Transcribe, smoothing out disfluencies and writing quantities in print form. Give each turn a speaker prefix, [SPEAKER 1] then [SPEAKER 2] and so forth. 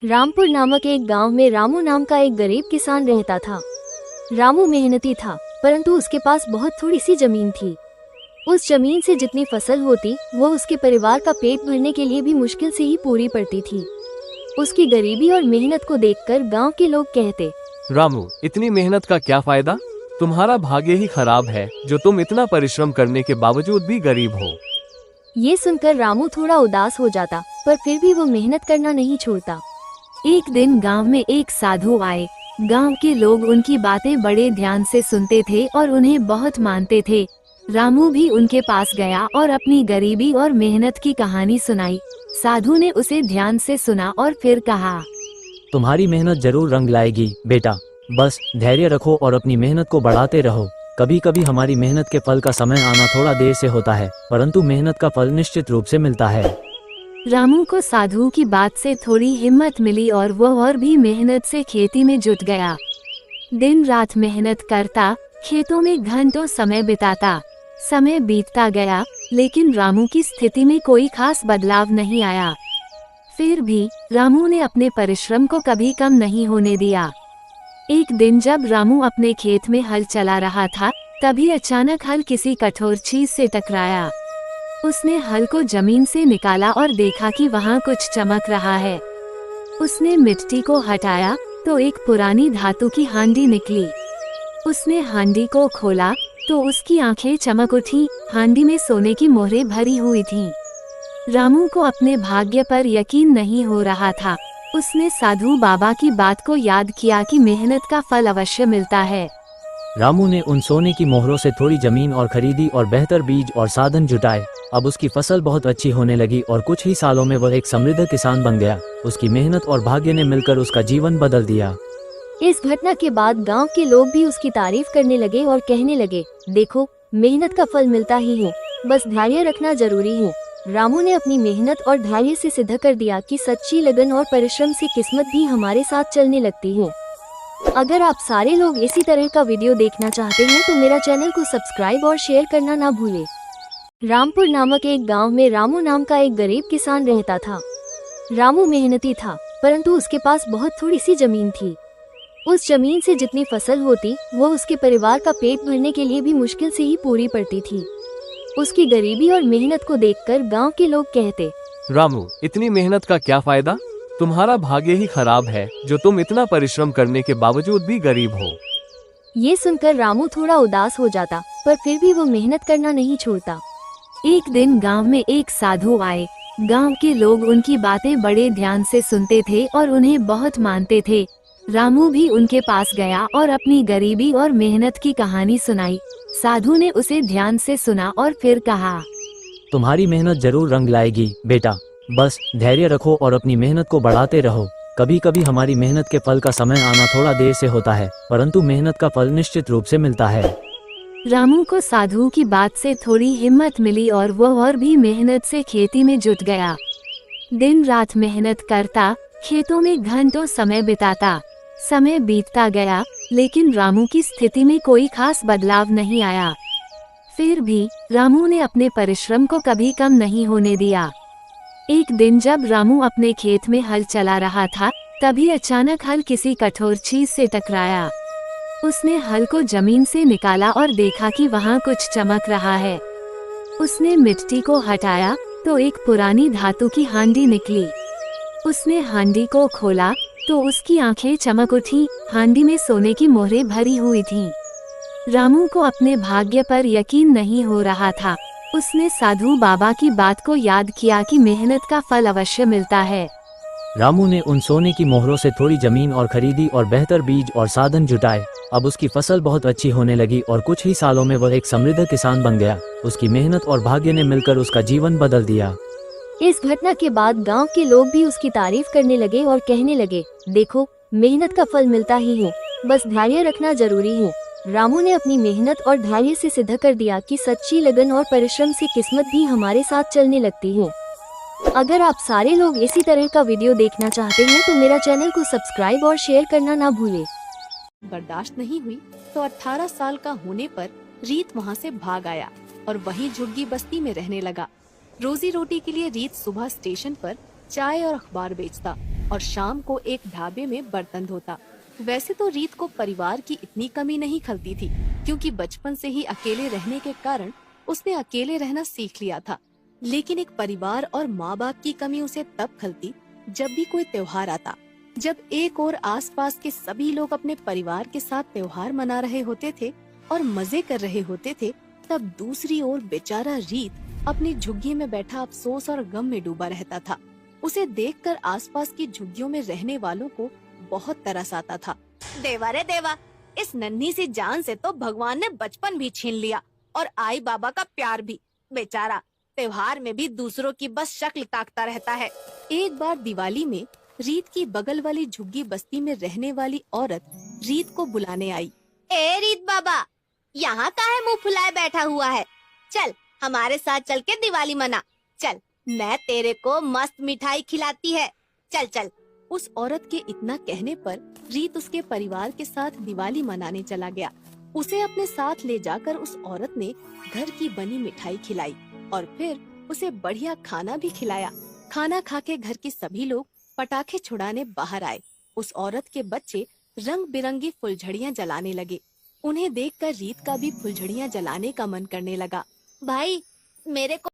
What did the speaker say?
[SPEAKER 1] रामपुर नामक एक गांव में रामू नाम का एक गरीब किसान रहता था। रामू मेहनती था, परंतु उसके पास बहुत थोड़ी सी जमीन थी। उस जमीन से जितनी फसल होती वो उसके परिवार का पेट भरने के लिए भी मुश्किल से ही पूरी पड़ती थी। उसकी गरीबी और मेहनत को देखकर गांव के लोग कहते,
[SPEAKER 2] रामू, इतनी मेहनत का क्या फायदा? तुम्हारा भाग्य ही खराब है जो तुम इतना परिश्रम करने के बावजूद भी गरीब हो।
[SPEAKER 1] ये सुनकर रामू थोड़ा उदास हो जाता, पर फिर भी वो मेहनत करना नहीं छोड़ता। एक दिन गांव में एक साधु आए। गांव के लोग उनकी बातें बड़े ध्यान से सुनते थे और उन्हें बहुत मानते थे। रामू भी उनके पास गया और अपनी गरीबी और मेहनत की कहानी सुनाई। साधु ने उसे ध्यान से सुना और फिर कहा,
[SPEAKER 3] तुम्हारी मेहनत जरूर रंग लाएगी बेटा, बस धैर्य रखो और अपनी मेहनत को बढ़ाते रहो। कभी कभी हमारी मेहनत के फल का समय आना थोड़ा देर से होता है, परंतु मेहनत का फल निश्चित रूप से मिलता है।
[SPEAKER 1] रामू को साधु की बात से थोड़ी हिम्मत मिली और वह और भी मेहनत से खेती में जुट गया। दिन रात मेहनत करता, खेतों में घंटों समय बिताता। समय बीतता गया, लेकिन रामू की स्थिति में कोई खास बदलाव नहीं आया। फिर भी रामू ने अपने परिश्रम को कभी कम नहीं होने दिया। एक दिन जब रामू अपने खेत में हल चला रहा था, तभी अचानक हल किसी कठोर चीज से टकराया। उसने हल को जमीन से निकाला और देखा कि वहाँ कुछ चमक रहा है। उसने मिट्टी को हटाया तो एक पुरानी धातु की हांडी निकली। उसने हांडी को खोला तो उसकी आंखें चमक उठी। हांडी में सोने की मोहरें भरी हुई थीं। रामू को अपने भाग्य पर यकीन नहीं हो रहा था। उसने साधु बाबा की बात को याद किया कि मेहनत का फल अवश्य मिलता है।
[SPEAKER 3] रामू ने उन सोने की मोहरों से थोड़ी जमीन और खरीदी और बेहतर बीज और साधन जुटाए। अब उसकी फसल बहुत अच्छी होने लगी और कुछ ही सालों में वह एक समृद्ध किसान बन गया। उसकी मेहनत और भाग्य ने मिलकर उसका जीवन बदल दिया।
[SPEAKER 1] इस घटना के बाद गांव के लोग भी उसकी तारीफ करने लगे और कहने लगे, देखो, मेहनत का फल मिलता ही है, बस धैर्य रखना जरूरी है। रामू ने अपनी मेहनत और धैर्य से सिद्ध कर दिया कि सच्ची लगन और परिश्रम से किस्मत भी हमारे साथ चलने लगती है। अगर आप सारे लोग इसी तरह का वीडियो देखना चाहते हैं तो मेरा चैनल को सब्सक्राइब और शेयर करना ना भूलें। रामपुर नामक एक गांव में रामू नाम का एक गरीब किसान रहता था। रामू मेहनती था, परंतु उसके पास बहुत थोड़ी सी जमीन थी। उस जमीन से जितनी फसल होती वो उसके परिवार का पेट भरने के लिए भी मुश्किल से ही पूरी पड़ती थी। उसकी गरीबी और मेहनत को देखकर गांव के लोग कहते,
[SPEAKER 2] रामू, इतनी मेहनत का क्या फायदा? तुम्हारा भाग्य ही खराब है जो तुम इतना परिश्रम करने के बावजूद भी गरीब हो।
[SPEAKER 1] ये सुनकर रामू थोड़ा उदास हो जाता, पर फिर भी वो मेहनत करना नहीं छोड़ता। एक दिन गांव में एक साधु आए। गांव के लोग उनकी बातें बड़े ध्यान से सुनते थे और उन्हें बहुत मानते थे। रामू भी उनके पास गया और अपनी गरीबी और मेहनत की कहानी सुनाई। साधु ने उसे ध्यान से सुना और फिर कहा,
[SPEAKER 3] तुम्हारी मेहनत जरूर रंग लाएगी बेटा, बस धैर्य रखो और अपनी मेहनत को बढ़ाते रहो। कभी कभी हमारी मेहनत के फल का समय आना थोड़ा देर से होता है, परंतु मेहनत का फल निश्चित रूप से मिलता है।
[SPEAKER 1] रामू को साधु की बात से थोड़ी हिम्मत मिली और वह और भी मेहनत से खेती में जुट गया। दिन रात मेहनत करता, खेतों में घंटों समय बिताता। समय बीतता गया, लेकिन रामू की स्थिति में कोई खास बदलाव नहीं आया। फिर भी रामू ने अपने परिश्रम को कभी कम नहीं होने दिया। एक दिन जब रामू अपने खेत में हल चला रहा था, तभी अचानक हल किसी कठोर चीज से टकराया। उसने हल को जमीन से निकाला और देखा कि वहाँ कुछ चमक रहा है। उसने मिट्टी को हटाया तो एक पुरानी धातु की हांडी निकली। उसने हांडी को खोला तो उसकी आंखें चमक उठी। हांडी में सोने की मोहरें भरी हुई थीं। रामू को अपने भाग्य पर यकीन नहीं हो रहा था। उसने साधु बाबा की बात को याद किया कि मेहनत का फल अवश्य मिलता है।
[SPEAKER 3] रामू ने उन सोने की मोहरों से थोड़ी जमीन और खरीदी और बेहतर बीज और साधन जुटाए। अब उसकी फसल बहुत अच्छी होने लगी और कुछ ही सालों में वह एक समृद्ध किसान बन गया। उसकी मेहनत और भाग्य ने मिलकर उसका जीवन बदल दिया।
[SPEAKER 1] इस घटना के बाद गांव के लोग भी उसकी तारीफ करने लगे और कहने लगे, देखो, मेहनत का फल मिलता ही है, बस धैर्य रखना जरूरी है। रामू ने अपनी मेहनत और धैर्य से सिद्ध कर दिया कि सच्ची लगन और परिश्रम से किस्मत भी हमारे साथ चलने लगती है। अगर आप सारे लोग इसी तरह का वीडियो देखना चाहते हैं तो मेरा चैनल को सब्सक्राइब और शेयर करना ना भूलें।
[SPEAKER 4] बर्दाश्त नहीं हुई तो 18 साल का होने पर रीत वहाँ से भाग आया और वहीं झुग्गी बस्ती में रहने लगा। रोजी रोटी के लिए रीत सुबह स्टेशन पर चाय और अखबार बेचता। और शाम को एक ढाबे में बर्तन धोता। वैसे तो रीत को परिवार की इतनी कमी नहीं खलती थी, क्योंकि बचपन से ही अकेले रहने के कारण उसने अकेले रहना सीख लिया था। लेकिन एक परिवार और माँ बाप की कमी उसे तब खलती जब भी कोई त्योहार आता। जब एक और आसपास के सभी लोग अपने परिवार के साथ त्योहार मना रहे होते थे और मजे कर रहे होते थे, तब दूसरी ओर बेचारा रीत अपनी झुग्गी में बैठा अफसोस और गम में डूबा रहता था। उसे देखकर आसपास की झुग्गियों में रहने वालों को बहुत तरस आता था। देवा रे देवा, इस नन्ही सी जान से तो भगवान ने बचपन भी छीन लिया और आई बाबा का प्यार भी। बेचारा त्योहार में भी दूसरों की बस शक्ल ताकता रहता है। एक बार दिवाली में रीत की बगल वाली झुग्गी बस्ती में रहने वाली औरत रीत को बुलाने आई। ए रीत बाबा, यहाँ काहे मुंह फुलाए बैठा हुआ है? चल हमारे साथ चल के दिवाली मना। चल, मैं तेरे को मस्त मिठाई खिलाती है। चल चल। उस औरत के इतना कहने पर रीत उसके परिवार के साथ दिवाली मनाने चला गया। उसे अपने साथ ले जाकर उस औरत ने घर की बनी मिठाई खिलाई और फिर उसे बढ़िया खाना भी खिलाया। खाना खा के घर के सभी लोग पटाखे छुड़ाने बाहर आए। उस औरत के बच्चे रंग बिरंगी फुलझड़ियाँ जलाने लगे। उन्हें देखकर रीत का भी फुलझड़ियाँ जलाने का मन करने लगा। भाई, मेरे को